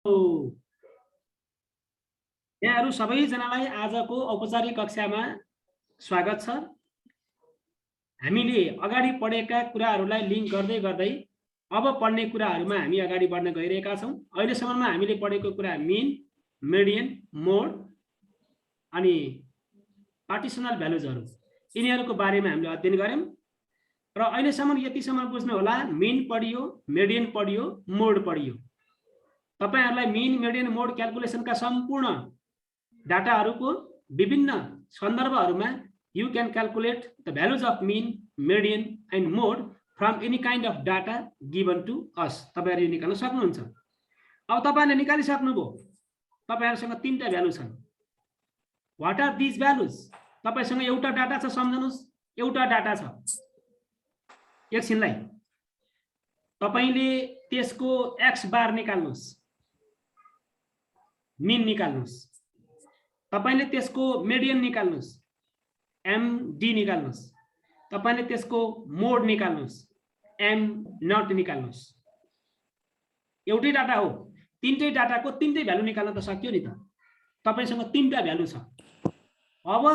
यहाँहरु सबैजनालाई आजको औपचारिक कक्षामा स्वागत छ। हामीले अगाडि पढेका कुराहरूलाई लिंक गर्दै गर्दै अब पढ्ने कुराहरूमा हामी अगाडि बढ्न गइरहेका छौं। अहिलेसम्ममा हामीले पढेको कुरा मिन, मेडियन, मोड अनि पार्टिसनल भ्यालुजहरू यिनीहरूको बारेमा हामीले अध्ययन गर्यौं र अहिलेसम्म यतिसम्म बुझ्नु होला। मिन पढियो, मेडियन पढियो, मोड पढियो। तपाईहरुलाई मिन, मेडियन, मोड क्याल्कुलेसनका सम्पूर्ण डाटाहरूको विभिन्न सन्दर्भहरूमा you can calculate the values of mean, median and mode from any kind of data given to us. तपाईहरुले निकाल्न सक्नुहुन्छ। अब तपाईहरुले निकालिसक्नुभयो। तपाईहरुसँग तीनटा भ्यालु छन्। What are these values? तपाईसँग एउटा डाटा छ, सम्झनुस् एउटा डाटा छ। एकछिनलाई तपाईले त्यसको x बार निकाल्नुस्, मिन निकाल्नुस्। तपाईले त्यसको मेडियन निकाल्नुस्, MD निकाल्नुस्। तपाईले त्यसको मोड निकाल्नुस्, M नट निकाल्नुस्। एउटै डाटा हो, तीनटै डाटाको तीनटै भ्यालु निकाल्न त सक्यो नि त। तपाईसँग तीनटा भ्यालु छ। अब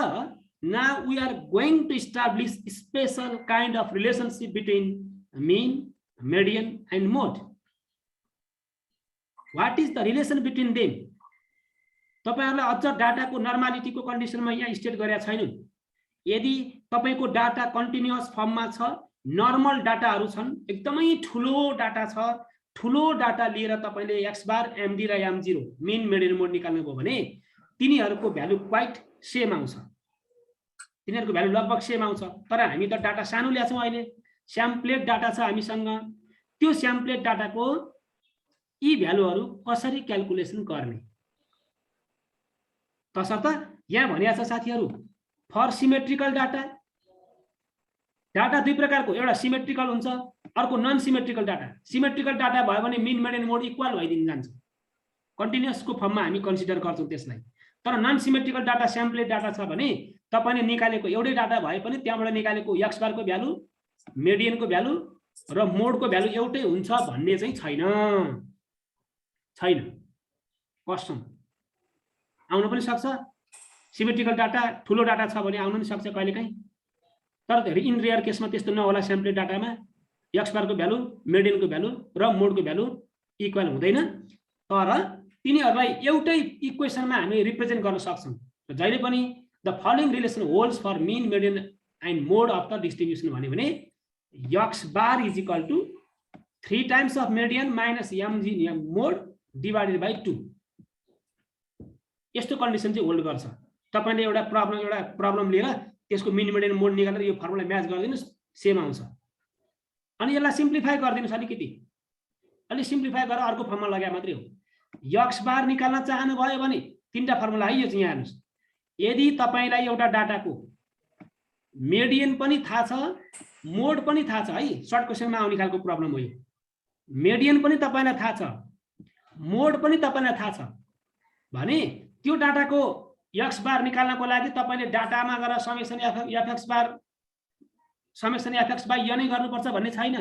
now we are going to establish special kind of relationship between mean, median and mode. What is the relation between them? तपाईहरुलाई अझ डाटाको नर्मालिटीको कन्डिसनमा यहाँ स्टेट गरेका छैनन्। यदि तपाईको डाटा कन्टिन्युअस फर्ममा छ, नर्मल डाटाहरू छन्, एकदमै ठुलो डाटा छ, ठुलो डाटा लिएर तपाईले x बार, MD र M0 मिन, मेडियन, मोड निकाल्नु भयो भने तिनीहरूको भ्यालु क्वाइट सेम आउँछ। तिनीहरूको भ्यालु लगभग सेम आउँछ। तर हामी त डाटा सानो ल्याछौं। अहिले स्याम्पलेट डाटा छ हामीसँग। त्यो स्याम्पलेट डाटाको यी भ्यालुहरू कसरी क्याल्कुलेसन गर्ने तसर्थ यहाँ भनिया छ साथीहरु। फर सिमेट्रिकल डाटा, डाटा दुई प्रकारको, एउटा सिमेट्रिकल हुन्छ, अर्को non symmetrical data. Symmetrical data भयो भने मिन, मेडियन, मोड इक्वल भइदिन जान्छ। कन्टिन्युअसको फर्ममा हामी कन्सिडर गर्छौं त्यसलाई। तर नन सिमेट्रिकल डाटा, स्याम्पलेट डाटा छ भने तपाईले निकालेको एउटै डाटा भए पनि त्यहाँबाट निकालेको x बारको भ्यालु, मेडियनको भ्यालु र मोडको भ्यालु एउटै हुन्छ भन्ने चाहिँ छैन। कसम आउन पनि सक्छ। सिमेट्रिकल डाटा ठुलो डाटा छ भने आउन पनि सक्छ कहिलेकाहीँ। तर इन रेयर केसमा त्यस्तो नहोला। स्याम्पलेट डाटामा x बारको भ्यालु, मेडियनको भ्यालु र मोडको भ्यालु इक्वल हुँदैन। तर तिनीहरूलाई एउटै इक्वेसनमा हामी रिप्रेजेन्ट गर्न सक्छौं। जहिले पनि the following relation holds for mean, median and mode of the distribution भन्यो भने x bar is equal to 3 times of median minus MG mode divided by 2। यस्तो कन्डिसन चाहिँ होल्ड गर्छ। तपाईले एउटा प्रब्लम लिएर त्यसको मिन, मेडियन, मोड निकालेर यो फर्मुला म्याच गरिदिनुस्, सेम आउँछ। अनि यसलाई सिम्प्लिफाई गरिदिनुस् अलिकति। अलि सिम्प्लिफाई गरेर अर्को फर्मुला लगाए मात्रै हो। x बार निकाल्न चाहनु भयो भने तीनटा फर्मुला है। यो चाहिँ यहाँ हेर्नुस्। यदि तपाईलाई एउटा डाटाको मेडियन पनि थाहा छ, मोड पनि थाहा छ है, सर्ट क्वेशनमा आउने खालको प्रब्लम हो यो। मेडियन पनि तपाईलाई थाहा छ, मोड पनि तपाईलाई थाहा छ भने त्यो डाटाको x बार निकाल्नको लागि तपाईले डाटामा गएर summation fx bar summation fx by n नै गर्नुपर्छ भन्ने छैन।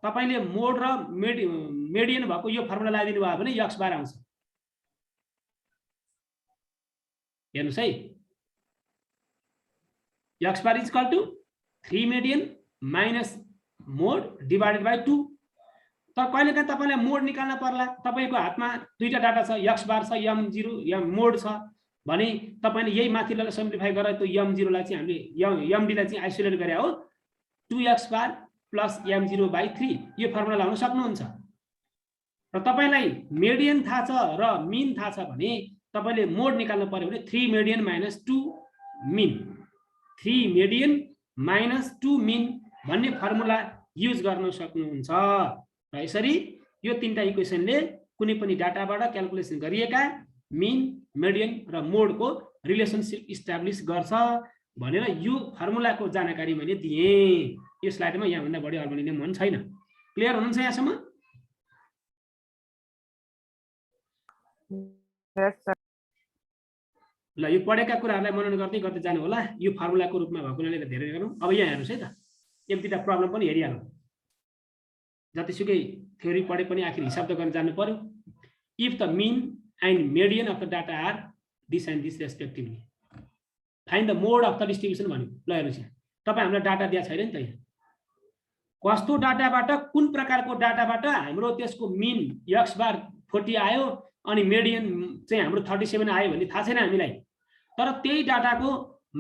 तपाईले मोड र मेडियन भएको यो फर्मुला लगाइदिनु भयो भने x बार आउँछ। हेर्नुस् है, x bar is equal to 3 median minus mode divided by 2। तर कहिलेकाहीँ तपाईलाई मोड निकाल्न पर्ला। तपाईको हातमा दुईटा डाटा छ, x बार छ, M0 या मोड छ भने तपाईले यही माथिल्लोलाई सिम्प्लिफाई गरेर त्यो M0 लाई चाहिँ हामीले MD लाई चाहिँ आइसोलेट गरे हो। 2x bar plus M0 by 3 यो फर्मुला लाउन सक्नुहुन्छ। र तपाईलाई मेडियन थाहा छ र मिन थाहा छ भने तपाईले मोड निकाल्न पर्यो भने 3 median minus 2 mean, 3 median minus 2 mean भन्ने फर्मुला युज गर्न सक्नुहुन्छ। र यसरी यो तीनटा इक्वेसनले कुनै पनि डाटाबाट क्याल्कुलेसन गरिएका मिन, मेडियन र मोडको रिलेसनशिप इस्टाब्लिश गर्छ भनेर यो फर्मुलाको जानकारी मैले दिएँ। यो स्लाइडमा यहाँ भन्दा बढी अरु लिने मन छैन। क्लियर हुनुहुन्छ यहाँसम्म? ल यो पढेका कुराहरूलाई मनन गर्दै गर्दै जानु होला। यो फर्मुलाको रूपमा भएको हुनाले धेरै गरौँ। अब यहाँ हेर्नुस् है त, एक दुईटा प्रब्लम पनि हेरिहालौँ। जतिसुकै थ्योरी पढे पनि आखिर हिसाब त गर्न जान्नु पर्यो। if the mean and median of the data are this and this respectively. Find the mode of the distribution भन्यो। ल हेर्नुस् यहाँ तपाई हामीलाई डाटा दिया छैन नि त यहाँ कस्तो डाटाबाट कुन प्रकारको डाटाबाट हाम्रो त्यसको मिन x बार 40 आयो अनि मेडियन चाहिँ हाम्रो 37 आयो भन्ने थाहा छैन हामीलाई। तर त्यही डाटाको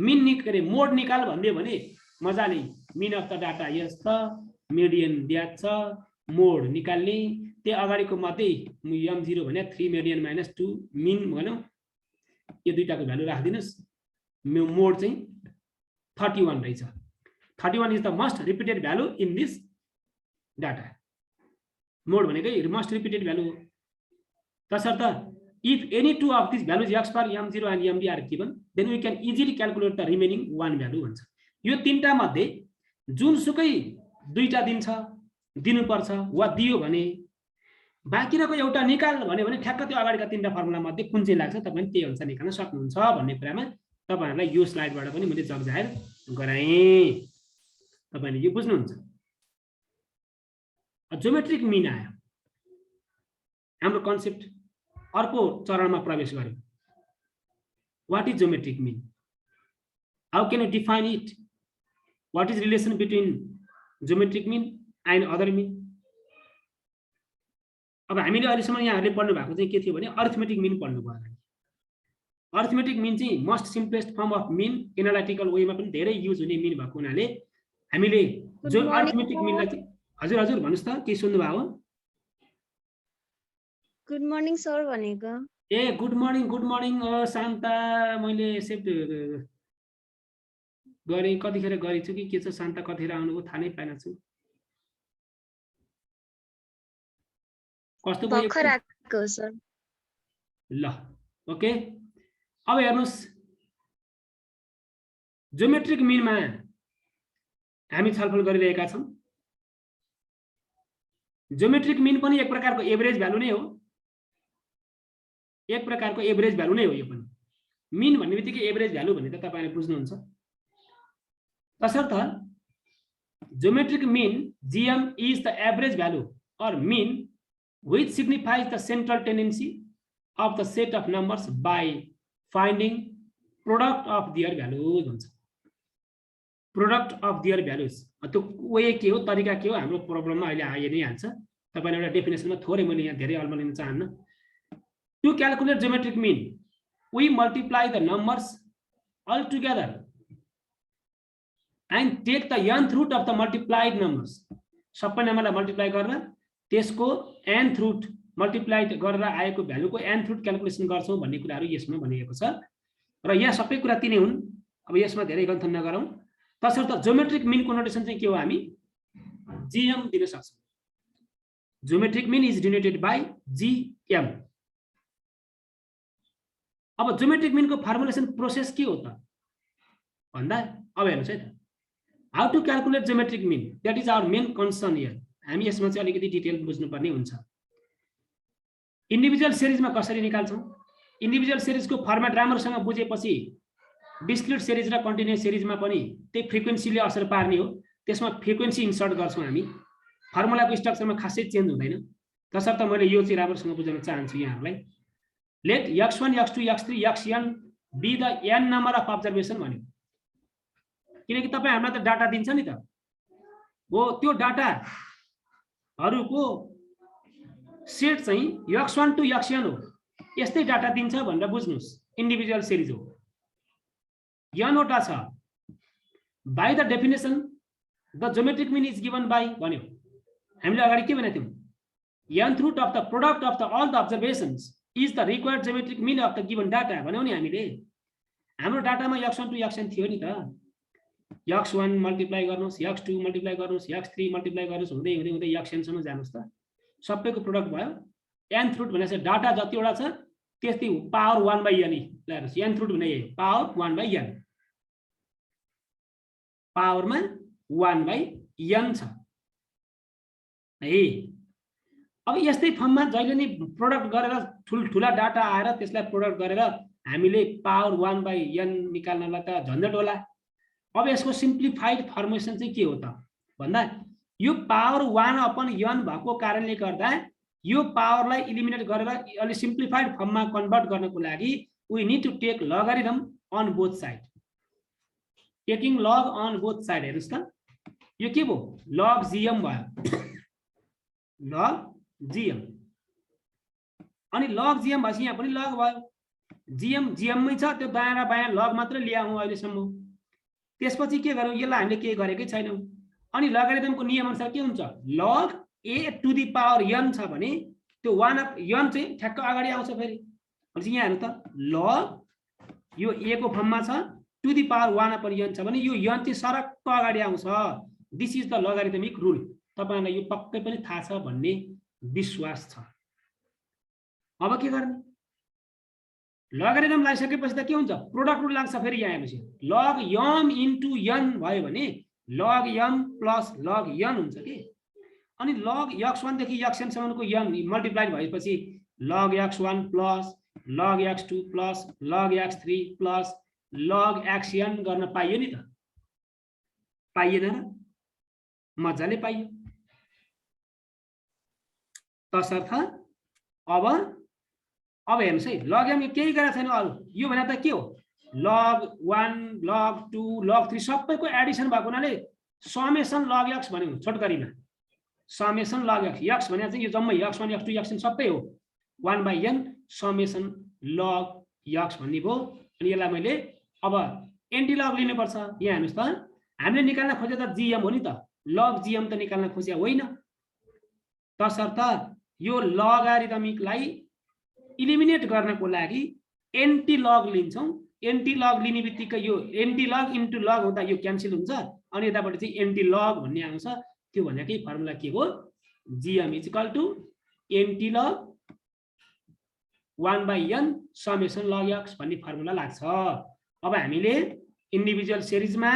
मिन निकाले मोड निकाल भन्दियो भने मजाले मिन अफ द डाटा यस त मेडियन दिया छ मोड निकाल्ने त्यो अगाडिको मध्ये m0 भने 3 मेडियन - 2 मिन भन्नु यो दुईटाको भ्यालु राख्दिनुस् मोड चाहिँ 31 रहेछ। 31 is the most repeated value in this data. Mode भनेकै most repeated value हो। तसर्थ if any two of these values x bar m0 and md are given then we can easily calculate the remaining one value भन्छ। यो तीनटा मध्ये जुनसुकै दुईटा दिन्छ दिनुपर्छ वा दियो भने बाँकी रहेको एउटा निकाल भन्यो भने ठ्याक्क त्यो अगाडिका तीनटा फर्मुला मध्ये कुन चाहिँ लाग्छ तपाईले त्यही अनुसार निकाल्न सक्नुहुन्छ भन्ने कुरामा तपाईहरुलाई यो स्लाइडबाट पनि मैले जगजाहेर गराएँ। तपाईले यो बुझ्नुहुन्छ। ज्योमेट्रिक मिन आयो हाम्रो कन्सेप्ट अर्को चरणमा प्रवेश गर्यो। What is geometric mean? How can you define it? What is relation between geometric mean and other mean? अब हामीले अहिलेसम्म यहाँहरुले पढ्नु भएको चाहिँ के थियो भने अरिथमेटिक मिन पढ्नु भयो। अरिथमेटिक मिन चाहिँ most simplest form of mean analytical वेमा पनि धेरै युज हुने मिन भएको हुनाले हामीले जो अरिथमेटिक मिनलाई चाहिँ हजुर हजुर भन्नुस् त के सुन्नु भएको? गुड मर्निङ सर भनेको। ए गुड मर्निङ शान्ता मैले एक्सेप्ट गरे कतिखेर गरेछु कि के छ शान्ता कतिखेर आउनुभयो थाहा नै पाएन छु। कस्तो भयो सर? ल ओके अब हेर्नुस् ज्योमेट्रिक मिनमा हामी छलफल गरिरहेका छौं। ज्योमेट्रिक मिन पनि एक प्रकारको एभरेज भ्यालु नै हो। एक प्रकारको एभरेज भ्यालु नै हो यो पनि। मिन भन्ने बित्तिकै एभरेज भ्यालु भन्ने त तपाईले बुझ्नुहुन्छ। तसर्थ geometric mean GM is the average value or mean which signifies the central tendency of the set of numbers by finding product of their values भन्छ। प्रोडक्ट अफ देयर भ्यालुज त्यो way के हो तरिका के हो हाम्रो प्रब्लममा अहिले आइ नै हाल्छ। तपाईले एउटा डेफिनेसनमा थोरै मैले यहाँ धेरै अल्मलिन चाहन्न। To calculate geometric mean we multiply the numbers all together and take the nth root of the multiplied numbers. सबै नम्बरलाई मल्टिप्लाई गरेर त्यसको nth रूट मल्टिप्लाइड गरेर आएको भ्यालुको nth रूट क्याल्कुलेसन गर्छौं भन्ने कुराहरु यसमा भनिएको छ र यहाँ सबै कुरा तिनै हुन्। अब यसमा धेरै गन्थन नगरौं। तसर्थ ज्योमेट्रिक मिन को नोटेसन चाहिँ के हो हामी GM दिन सक्छौं। Geometric mean is denoted by GM। अब ज्योमेट्रिक मिन को फर्मुलेसन प्रोसेस के हो त भन्दा अब हेर्नुस् है त how to calculate geometric mean that is our main concern here. हामी यसमा चाहिँ अलिकति डिटेल बुझ्नुपर्ने हुन्छ। इन्डिभिजुअल सिरिजमा कसरी निकाल्छौं? इन्डिभिजुअल सिरिजको फर्मेट राम्रोसँग बुझेपछि डिस्क्रिट सिरिज र कन्टिन्युअस सिरिजमा पनि त्यही फ्रिक्वेन्सीले असर पार्ने हो। त्यसमा फ्रिक्वेन्सी इन्सर्ट गर्छौं हामी। फर्मुलाको स्ट्रक्चरमा खासै चेन्ज हुँदैन। तसर्थ मैले यो चाहिँ राम्रोसँग बुझाउन चाहन्छु यहाँहरुलाई। Let x1 x2 x3 xn be the n number of observation भन्यो। किनकि तपाई हामीलाई त डाटा दिन्छ नि त हो। त्यो डाटा हरुको सेट चाहिँ x1 to xn हो। यस्तै डाटा दिन्छ भनेर बुझ्नुस्। इन्डिभिजुअल सिरिज हो। n वटा छ। By the definition the geometric mean is given by भन्यो। हामीले अगाडि के भनेको थियौं nth root of the product of the all the observations is the required geometric mean of the given data भन्यौ नि हामीले। हाम्रो डाटामा x1 to xn थियो नि त। x1 मल्टिप्लाई गर्नुस् x2 मल्टिप्लाई गर्नुस् x3 मल्टिप्लाई गर्नुस् हुँदै हुँदै हुँदै xn सम्म जानुस् त। सबैको प्रोडक्ट भयो। nth रूट भनेको डाटा जतिवटा छ त्यति पावर 1/n ल हेर्नुस्। nth रूट भने यही पावर 1/n पावरमा 1/n छ है। अब यस्तै फर्ममा जहिले नि प्रोडक्ट गरेर ठुला डाटा आएर त्यसलाई प्रोडक्ट गरेर हामीले पावर 1/n निकाल्नलाई त झन्झट होला। अब यसको सिम्प्लिफाइड फर्मुलेसन चाहिँ के हो त भन्दा यो पावर 1/n भएको कारणले गर्दा यो पावरलाई इलिमिनेट गरेर अलि सिम्प्लिफाइड फर्ममा कन्भर्ट गर्नको लागि we need to take logarithm on both side. Taking log on both side हेर्नुस् त, यो के भयो लग जिएम भयो, लग जिएम। अनि लग जिएम भएपछि यहाँ पनि लग भयो, जिएम जिएममै छ, त्यो दायाँ र बायाँ लग मात्र ल्याउँ अहिलेसम्म। त्यसपछि के गरौँ, यसलाई हामीले केही गरेकै छैनौँ। अनि लगारिदमको नियम अनुसार के हुन्छ, लग ए टु दी पावर n छ भने त्यो 1 अफ n चाहिँ ठ्याक्क अगाडि आउँछ। फेरि भनेपछि यहाँ हेर्नु त, लग यो ए को फर्ममा छ, to the power 1 upon n छ भने यो n चाहिँ सरक्क अगाडि आउँछ। This is the logarithmic rule. तपाईहरुलाई यो पक्कै पनि थाहा छ भन्ने विश्वास छ। अब के गर्ने, लगारिदम लगाइसकेपछि त के हुन्छ, प्रोडक्ट रुल लाग्छ। फेरि यहाँ हेर्नुस्, लग m इन्टु n भयो भने लग m प्लस लग n हुन्छ कि। अनि लग x1 देखि xn सम्मको n मल्टिप्लाई भएपछि लग x1 प्लस लग x2 प्लस लग x3 प्लस लग xn गर्न पाइयो नि त, पाइएन र? मजाले पाइयो। तसर्थ अब हेर्नुस् है, लग m केही गरेको छैन अरु, यो भने त के हो, लग 1 लग 2 लग 3 सबैको एडिसन भएको हुनाले समेसन लग x भन्यो छोटकरीमा, समेसन लग x भने चाहिँ यो जम्मै x1 x2 xn सबै हो 1/n समेसन लग x भन्ने भयो। अनि यसलाई मैले अब एन्टी लग लिनुपर्छ। यहाँ हेर्नुस् त, हामीले निकाल्न खोजे त जिएम हो नि त, लग जिएम त निकाल्न खोजे होइन। तसर्थ यो लगारिदमिकलाई इलिमिनेट गर्नको लागि एन्टी लग लिन्छौँ। एन्टी लग लिने बित्तिकै यो एन्टी लग इन्टु लग हुँदा यो क्यान्सल हुन्छ, अनि यतापट्टि चाहिँ एन्टी लग भन्ने आउँछ। त्यो भनेकै फर्मुला के हो, GM is equal to anti log 1/n summation log x भन्ने फर्मुला लाग्छ। अब हामीले इन्डिभिजुअल सिरिजमा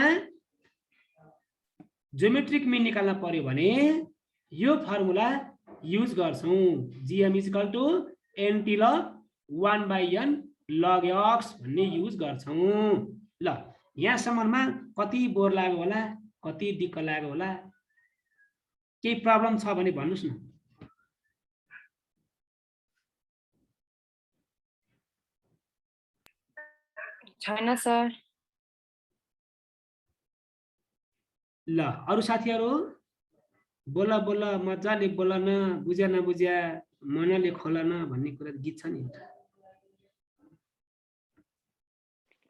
ज्योमेट्रिक मिन निकाल्न पर्यो भने यो फर्मुला युज गर्छौं, GM is equal to anti log 1/n log x भन्ने युज गर्छौं। ल यहाँसम्ममा कति बोर लाग्यो होला, कति दिक्क लाग्यो होला, केही प्रब्लम छ भने भन्नुस् न। छैन सर। ल अरु साथीहरु बोल बोल, मजाले बोल न, बुझ्या नबुझ्या मनले खोल न भन्ने कुरा गीत छ नि।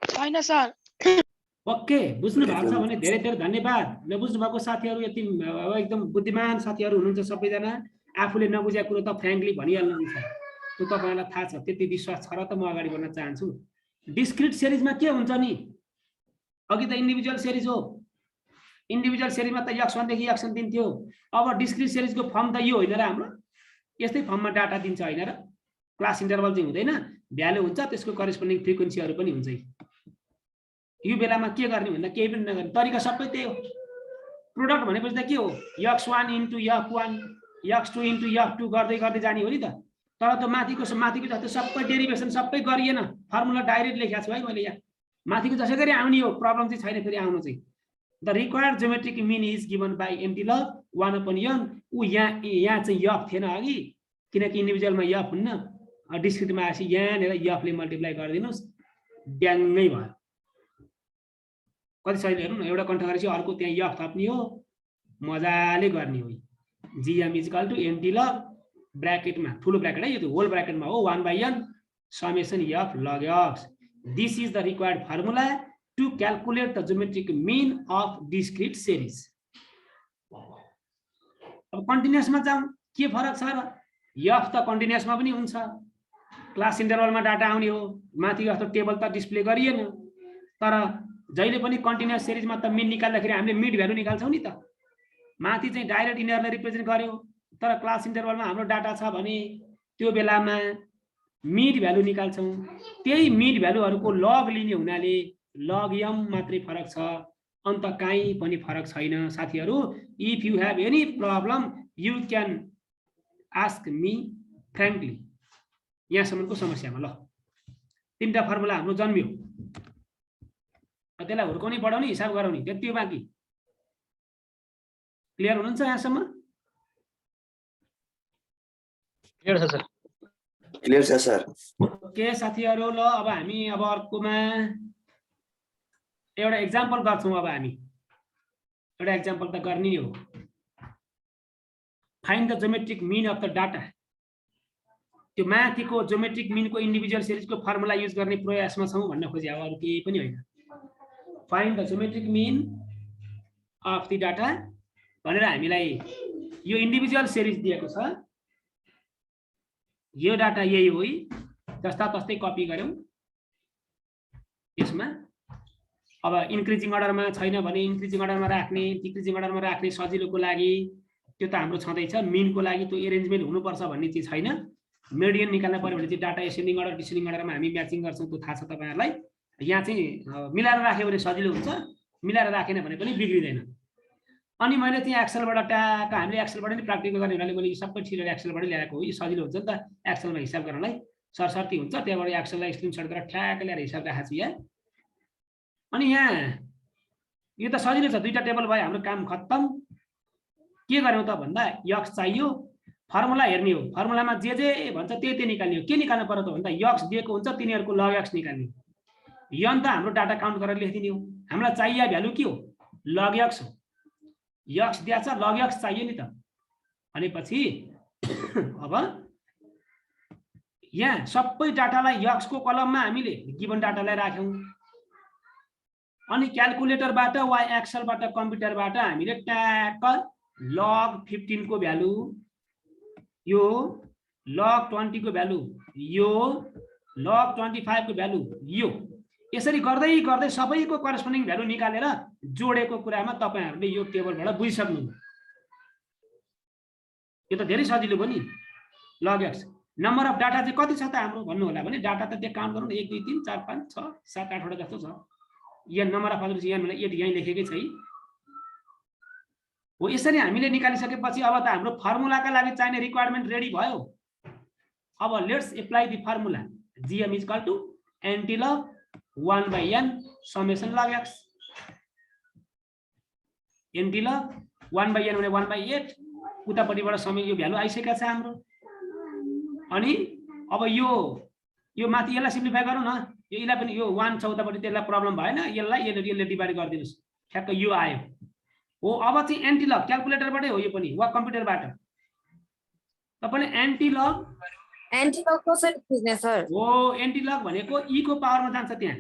छैन सर। ओके, बुझ्नु भएको छ भने धेरै धेरै धन्यवाद। नबुझ्नु भएको साथीहरु यति एकदम बुद्धिमान साथीहरु हुनुहुन्छ सबैजना, आफूले नबुझेको कुरो त फ्र्याङ्कली भनिहाल्नुहुन्छ, त्यो तपाईहरुलाई थाहा छ। त्यति विश्वास छ र त म अगाडि बढ्न चाहन्छु। डिस्क्रिट सिरिजमा के हुन्छ नि, अघि त इन्डिभिजुअल सिरिज हो, इन्डिभिजुअल सिरिजमा त x1 देखि xn दिन्थ्यो। अब डिस्क्रिट सिरिजको फर्म त यो होइन र हाम्रो, यस्तै फर्ममा डाटा दिन्छ होइन र? क्लास इन्टरभल चाहिँ हुँदैन, भ्यालु हुन्छ, त्यसको करेस्पोन्डिङ फ्रिक्वेन्सीहरु पनि हुन्छ। यो बेलामा के गर्ने भन्दा केही पनि नगर्ने, तरिका सबै त्यही हो। प्रोडक्ट भनेपछि त के हो, x1 into f1 x2 into f2 गर्दै गर्दै जाने हो नि त। तर त्यो माथिको जस्तो सबै डेरिभेसन सबै गरिएन, फर्मुला डाइरेक्ट लेखेको छु है मैले यहाँ। माथिको जसै गरी आउने हो, प्रब्लम चाहिँ छैन फेरि आउनु चाहिँ। The required geometric mean is given by anti log 1/n। ऊ यहाँ चाहिँ f थिएन अघि, किनकि इन्डिभिजुअलमा f हुन्न, डिस्क्रिटमा आएपछि यहाँनिर f ले मल्टिप्लाई गरिदिनुस्, ड्याङ्गै भयो। कति सजिलो हेर्नु न, एउटा कन्ठ गरेपछि अर्को त्यहाँ f थप्ने हो, मजाले गर्ने हो। GM is equal to anti log ब्र्याकेटमा, ठुलो ब्र्याकेट है यो, होल ब्र्याकेटमा हो 1/n summation f log x। This is the required formula to calculate the geometric mean of discrete series. अब कन्टिन्युअसमा जाउँ, के फरक छ र? f त कन्टिन्युअसमा पनि हुन्छ, क्लास इन्टरभलमा डाटा आउने हो, माथि जस्तो टेबल त डिस्प्ले गरिएन। तर जहिले पनि कन्टिन्युअस सिरिजमा त मिन निकाल्दाखेरि हामीले मिड भ्यालु निकाल्छौँ नि त, माथि चाहिँ डाइरेक्ट यिनीहरूलाई रिप्रेजेन्ट गर्यो। तर क्लास इन्टरभलमा हाम्रो डाटा छ भने त्यो बेलामा मिड भ्यालु निकाल्छौँ। त्यही मिड भ्यालुहरूको लग लिने हुनाले लग m मात्रै फरक छ, अन्त काहीँ पनि फरक छैन साथीहरु। If you have any problem you can ask me frankly. यहाँसम्मको समस्यामा ल तीनटा फर्मुला हाम्रो जन्मियो, त्यसलाई हुर्काउने बढाउने हिसाब गराउने त्यति हो बाँकी। क्लियर हुनुहुन्छ यहाँसम्म? क्लियर छ सर? क्लियर छ सर। ओके साथीहरु, ल अब हामी अब अर्कोमा एउटा एक्जाम्पल गर्छौं। अब हामी एउटा एक्जाम्पल त गर्ने हो। Find the geometric mean of the data. त्यो माथिको ज्योमेट्रिक मीनको इन्डिभिजुअल सिरिजको फर्मुला युज गर्ने प्रयासमा छौं भन्न खोजे। अब अरु केही पनि होइन। Find the geometric mean of the data भनेर हामीलाई यो इन्डिभिजुअल सिरिज दिएको छ। यो डाटा यही हो, जस्ता तस्तै कपी गर्यौं यसमा। अब इन्क्रिजिङ अर्डरमा छैन भने इन्क्रिजिङ अर्डरमा राख्ने, डिक्रिजिङ अर्डरमा राख्ने सजिलोको लागि त्यो त हाम्रो छँदैछ। मिनको लागि त्यो एरेन्जमेन्ट हुनुपर्छ भन्ने चाहिँ छैन। मिडियन निकाल्न पर्यो भने चाहिँ डाटा एसेन्डिङ अर्डर डिसेन्डिङ अर्डरमा हामी म्याचिङ गर्छौं, त्यो थाहा छ तपाईहरुलाई। यहाँ चाहिँ मिलाएर राख्यो भने सजिलो हुन्छ, मिलाएर राखेन भने पनि बिग्रिदैन। अनि मैले चाहिँ एक्सेलबाट ट्याक हामीले एक्सेलबाट नै प्र्याक्टिकल गर्ने हुनाले मैले सबै छिरेर एक्सेलबाट ल्याएको हो। यो सजिलो हुन्छ नि त एक्सेलमा हिसाब गर्नलाई, सरसर्ती हुन्छ। त्यहाँबाट एक्सेललाई स्क्रिनशट गरेर ठ्याक ल्याएर हिसाब राखेको छु यहाँ। अनि यहाँ यो त सजिलो छ, दुईटा टेबल भयो, हाम्रो काम खत्तम। के गर्यौं त भन्दा यक्स चाहियो, फर्मुला हेर्ने हो। फर्मुलामा जे भन्छ त्यही निकाल्ने हो। के निकाल्नु पर्यो त भन्दा यक्स दिएको हुन्छ, तिनीहरुको लग एक्स निकाल्ने हो। यन त हाम्रो डाटा काउन्ट गरेर लेखिदिने हो। हामीलाई चाहिए भ्यालु के हो? लग एक्स हो। यक्स दिया छ, लग एक्स चाहियो नि त। भनेपछि अब यहाँ सबै डाटालाई यक्सको कलममा हामीले गिवन डाटालाई राख्यौं। अनि क्याल्कुलेटरबाट वा एक्सेलबाट कम्प्युटरबाट हामीले ट्याक लग 15 को भ्यालु, यो लग 20 को भ्यालु, यो लग 25 को भ्यालु, यो यसरी गर्दै गर्दै सबैको करेस्पोन्डिङ भ्यालु निकालेर जोडेको कुरामा तपाईहरुले यो टेबलबाट बुझिसक्नु। यो त धेरै सजिलो भयो नि। लग एक्स नम्बर अफ डाटा चाहिँ कति छ त हाम्रो भन्नु होला भने डाटा त त्यहाँ काउन्ट गरौँ न। 1 2 3 4 5 6 7 8 वटा जस्तो छ। यहाँ नम्बर अफ अदर्स यहाँ मैले 8 यही लेखेकै छ हो। यसरी हामीले निकालिसकेपछि अब त हाम्रो फर्मुलाका लागि चाहिने रिक्वायरमेन्ट रेडी भयो। अब let's apply the formula. gm is equal to anti log 1/n summation log x. Anti log 1/n भने 1/8 उतापट्टिबाट समय यो भ्यालु आइसकेको छ हाम्रो। अनि अब यो माथि यसलाई सिम्प्लिफाई गरौँ न। यो 11 यो 1 छ उतापट्टि, त्यसलाई प्रब्लम भएन। यसले डिभाइड गरिदिनुस्, ठ्याक्क यो आयो हो। अब चाहिँ एन्टी लग क्याल्कुलेटरबाटै हो यो पनि वा कम्प्युटरबाट। तपाईले एन्टी लग कसरी बुझ्ने सर? हो एन्टी लग भनेको ई को पावरमा जान्छ त्यहाँ।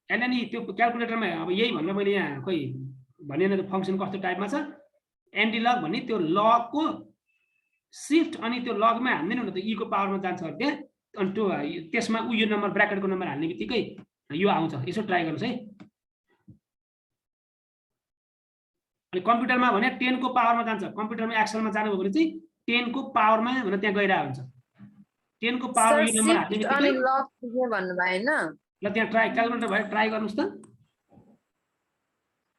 एलएन त्यो क्याल्कुलेटरमा अब यही भनेर मैले यहाँ खोइ भनेन त फंक्सन कस्तो टाइपमा छ। एन्टी लग भन्ने त्यो लगको शिफ्ट अनि त्यो लगमा हाल्दैन न त ई को पावरमा जान्छ त्यहाँ। अनि त्यो त्यसमा यो नम्बर ब्र्याकेटको नम्बर हाल्ने बित्तिकै यो आउँछ। यसो ट्राई गर्नुस् है। अनि कम्प्युटरमा भने 10 को पावरमा जान्छ। कम्प्युटरमा एक्सेलमा जानु भयो भने चाहिँ 10 को पावरमा भनेर त्यहाँ गइरहेको हुन्छ। 10 को पावर यो नम्बर हाल्ने बित्तिकै अनि लग के भन्नु भएन? ल त्यहाँ ट्राई क्याल्कुलेटर भएर ट्राई गर्नुस् त।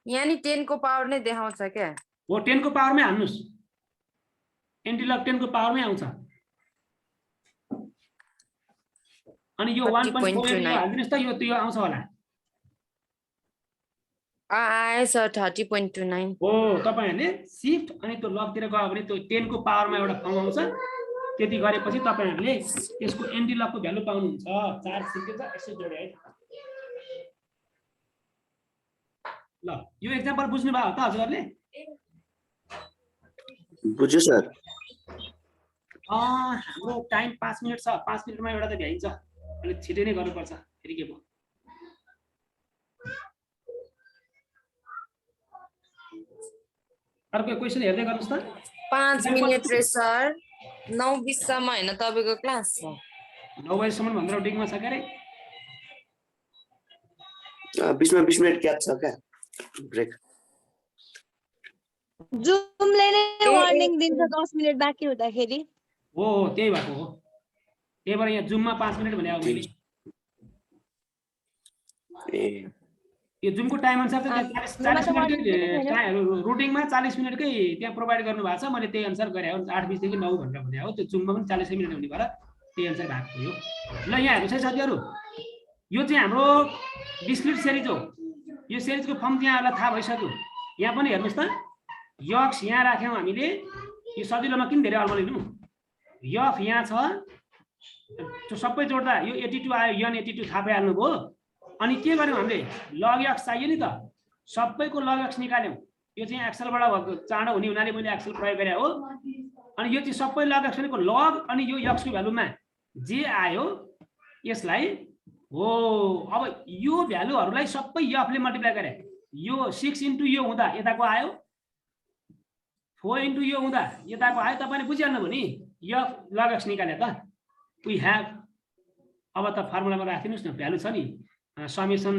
यहाँ नि 10 को पावर नै देखाउँछ क्या? हो 10 को पावरमै हाल्नुस्। एन्टी लग 10 को पावरमै आउँछ। अनि यो 1.4 हाल्दिनुस् त, यो आउँछ होला। आए सर 30.29 हो। तपाईहरुले शिफ्ट अनि त्यो लगतिर गयो भने त्यो 10 को पावरमा एउटा फर्म आउँछ। त्यति गरेपछि तपाईहरुले यसको एन्टी लगको भ्यालु पाउनुहुन्छ। 4 सिकेछ यसो जोडे है। ल यो एक्जाम्पल बुझ्नु भयो त हजुरहरुले? बुझ्यो सर। हाम्रो टाइम 5 मिनेट छ। 5 मिनेटमा एउटा त भ्याइन्छ। अनि छिटै नै गर्नुपर्छ। फेरि के भयो? अर्को क्वेशन हेर्दै गर्नुस् त। 5 मिनेट रे सर। 9:20 सम्म हैन तपाईको क्लास छ? 9 बजेसम्म भनेर डिगमा छ के रे? 20 मा 20 मिनेट ग्याप छ क्या? ब्रेक। जुमले नै वार्निङ दिन्छ 10 मिनेट बाँकी हुँदाखेरि। हो त्यही भएको हो। त्यही भएर यहाँ जुममा 5 मिनेट भने अब मैले यो जुमको टाइम अनुसार चाहिँ 40 मिनेटकै रुटिङमा 40 मिनेटकै त्यहाँ प्रोभाइड गर्नु भएको छ। मैले त्यही अनुसार गरे हो। 8:20 देखि 9 भनेर भने हो। त्यो जुममा पनि 40 मिनेट हुने भएर त्यही अनुसार भएको हो। ल यहाँ हेर्नुस् है साथीहरु, यो चाहिँ हाम्रो डिस्क्रिट सिरिज हो। यो सिरिजको फर्म त्यहाँहरुलाई थाहा भइसक्यो। यहाँ पनि हेर्नुस् त, यक्स यहाँ राख्यौं हामीले। यो सजिलोमा किन धेरै अल्मलिनु? यफ यहाँ छ, त्यो सबै जोड्दा यो 82 आयो, यन 82 थाहा पाइहाल्नुभयो। अनि के गर्यौँ हामीले, लग एक्स चाहियो नि त, सबैको लग एक्स निकाल्यौँ। यो चाहिँ एक्सलबाट भएको चाँडो हुने हुनाले मैले एक्सल प्रयोग गरेँ हो। अनि यो चाहिँ सबै लग एक्स भनेको लग अनि यो एक्सको भ्यालुमा जे आयो यसलाई हो। अब यो भ्यालुहरूलाई सबै यफले मल्टिप्लाई गरे, यो 6 इन्टु यो हुँदा यताको आयो, 4 इन्टु यो हुँदा यताको आयो। तपाईँले बुझिहाल्नु भयो नि, यफ लग एक्स निकाले त वी ह्याभ। अब त फर्मुलामा राखिदिनुहोस् न, भ्यालु छ नि समेसन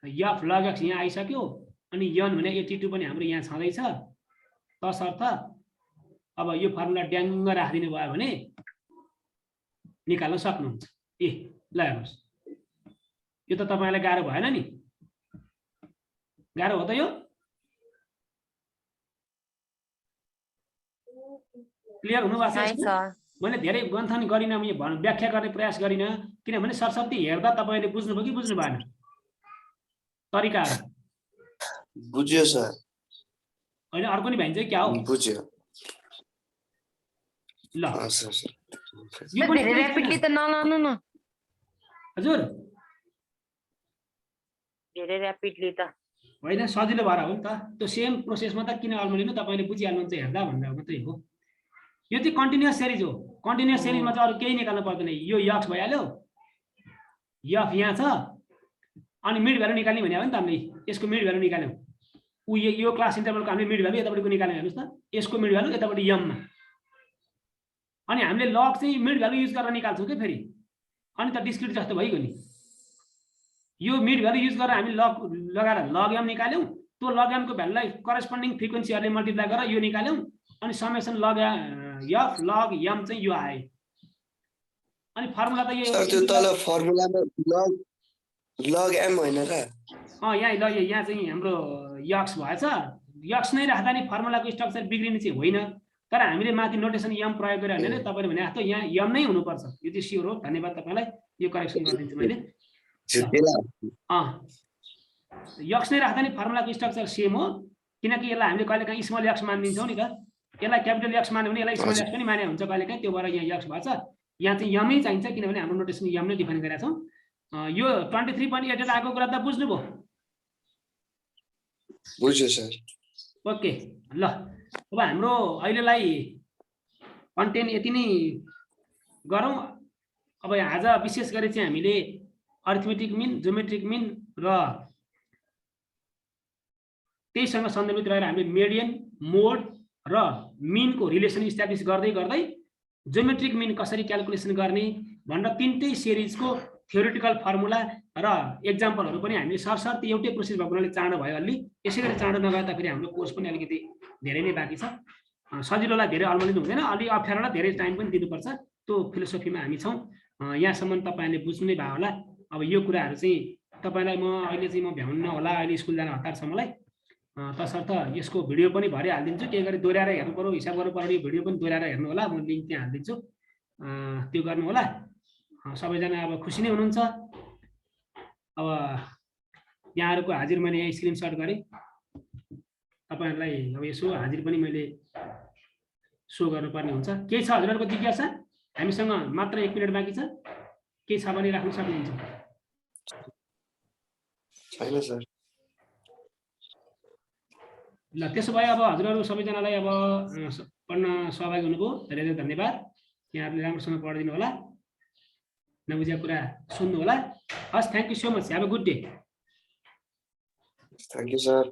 यफ लग एक्स यहाँ आइसक्यो। अनि यन भने 82 पनि हाम्रो यहाँ छँदैछ। तसर्थ अब यो फर्मुला ड्याङ्ग राखिदिनु भयो भने निकाल्न सक्नुहुन्छ। ए ल हेर्नुहोस्, यो त तपाईँलाई गाह्रो भएन नि, गाह्रो हो त यो? क्लियर हुनुभएको छ? मैले धेरै गन्थन गरिनँ, व्याख्या गर्ने प्रयास गरिनँ, किनभने सरस्वती हेर्दा तपाईँले बुझ्नुभयो कि बुझ्नु भएन तरिका? बुझ्यो सर। होइन अर्को नि भन्छ क्या हो? बुझ्यो। ल यो पनि र्यापिडली त नलानु न हजुर, धेरै र्यापिडली त होइन सजिलो भएर हो नि त। त्यो सेम प्रोसेसमा त किन अल्मलिनु, तपाईँले बुझिहाल्नुहुन्छ हेर्दा भनेर मात्रै हो। यो चाहिँ कन्टिन्युअस सिरिज हो। कन्टिन्युअस सिरिजमा चाहिँ अरू केही निकाल्नु पर्दैन। यो यक्स भइहाल्यो, यफ यहाँ छ, अनि मिड भ्यालु निकाल्ने भने हो नि त हामीले। यसको मिड भ्यालु निकाल्यौँ, ऊ यो क्लास इन्टरभलको हामीले मिड भ्यालु यतापट्टिको निकाल्यौँ। हेर्नुहोस् त, यसको मिड भ्यालु यतापट्टि यममा, अनि हामीले लग चाहिँ मिड भ्यालु युज गरेर निकाल्छौँ कि फेरि, अनि त डिस्क्रिट जस्तो भइगयो नि। यो मिड भ्यालु युज गरेर हामी लग लगाएर लग एम निकाल्यौँ, त्यो लग एमको भ्यालुलाई करस्पोन्डिङ फ्रिक्वेन्सीहरूले मल्टिप्लाई गरेर यो निकाल्यौँ, अनि summation log f log m चाहिँ यो आयो। अनि फर्मुला त यो त्यो तल फर्मुलामा लग एम होइन र? यहाँ चाहिँ हाम्रो यक्स भएछ। यक्स नै राख्दा नि फर्मुलाको स्ट्रक्चर बिग्रिने चाहिँ होइन, तर हामीले माथि नोटेसन यम प्रयोग गऱ्यो भने तपाईँले भने जस्तो यहाँ यम नै हुनुपर्छ। यो चाहिँ स्योर हो। धन्यवाद तपाईँलाई, यो करेक्सन गरिदिन्छु मैले। यक्स नै राख्दा नि फर्मुलाको स्ट्रक्चर सेम हो, किनकि यसलाई हामीले कहिलेकाहीँ स्मल यक्स मानिदिन्छौँ नि त। यसलाई क्यापिटल यक्स मान्यो भने यसलाई स्मल यक्स पनि माने हुन्छ कहिलेकाहीँ, त्यो भएर यहाँ यक्स भएछ। यहाँ चाहिँ यमै चाहिन्छ, किनभने हाम्रो नोटेसन यम नै डिफाइन गरेका छौँ। यो 23.88 आएको कुरा त बुझ्नुभयो? बुझ्यो सर। ओके ल, अब हाम्रो अहिलेलाई कन्टेन्ट यति नै गरौँ। अब आज विशेष गरी चाहिँ हामीले अरिथमेटिक मिन, ज्योमेट्रिक मिन र त्यहीसँग सन्दर्भित रहेर हामीले मेडियन, मोड र मिनको रिलेसन इस्टाब्लिस गर्दै गर्दै ज्योमेट्रिक मिन कसरी क्यालकुलेसन गर्ने भनेर तीनटै सिरिजको थ्योरिटिकल फर्मुला र एक्जाम्पलहरू पनि हामीले सरसर्ती एउटै प्रोसेस भएको हुनाले चाँडो भयो अलि। यसै गरी चाँडो नगर्दा फेरि हाम्रो कोर्स पनि अलिकति धेरै नै बाँकी छ। सजिलोलाई धेरै अल्मलिनु हुँदैन, अलि अप्ठ्यारोलाई धेरै टाइम पनि दिनुपर्छ। त्यो फिलोसफीमा हामी छौँ। यहाँसम्म तपाईँहरूले बुझ्नु नै भयो होला। अब यो कुराहरू चाहिँ तपाईँलाई म अहिले चाहिँ म भ्याउन्न होला, अहिले स्कुल जान हतार छ मलाई। तसर्थ यसको भिडियो पनि भरे हालिदिन्छु, केही गरी दोहोऱ्याएर हेर्नु पऱ्यो, हिसाब गर्नु पऱ्यो, यो भिडियो पनि दोहोऱ्याएर हेर्नु होला, म लिङ्क त्यहाँ हालिदिन्छु, त्यो गर्नु होला। सबैजना अब खुसी नै हुनुहुन्छ। अब यहाँहरूको हाजिर मैले यहाँ स्क्रिनसट गरेँ, तपाईँहरूलाई अब यसो हाजिर पनि मैले सो गर्नुपर्ने हुन्छ। केही छ हजुरहरूको जिज्ञासा? हामीसँग मात्र 1 मिनट बाँकी छ, केही छ भने राख्न सक्नुहुन्छ। छैन सर। ल त्यसो भए अब हजुरहरू सबैजनालाई अब पढ्न सहभागी हुनुभयो, धेरै धेरै धन्यवाद। यहाँहरूले राम्रोसँग पढिदिनु होला, नबुझेको कुरा सुन्नु होला। हस्, thank you so much, have a good day. Thank you sir.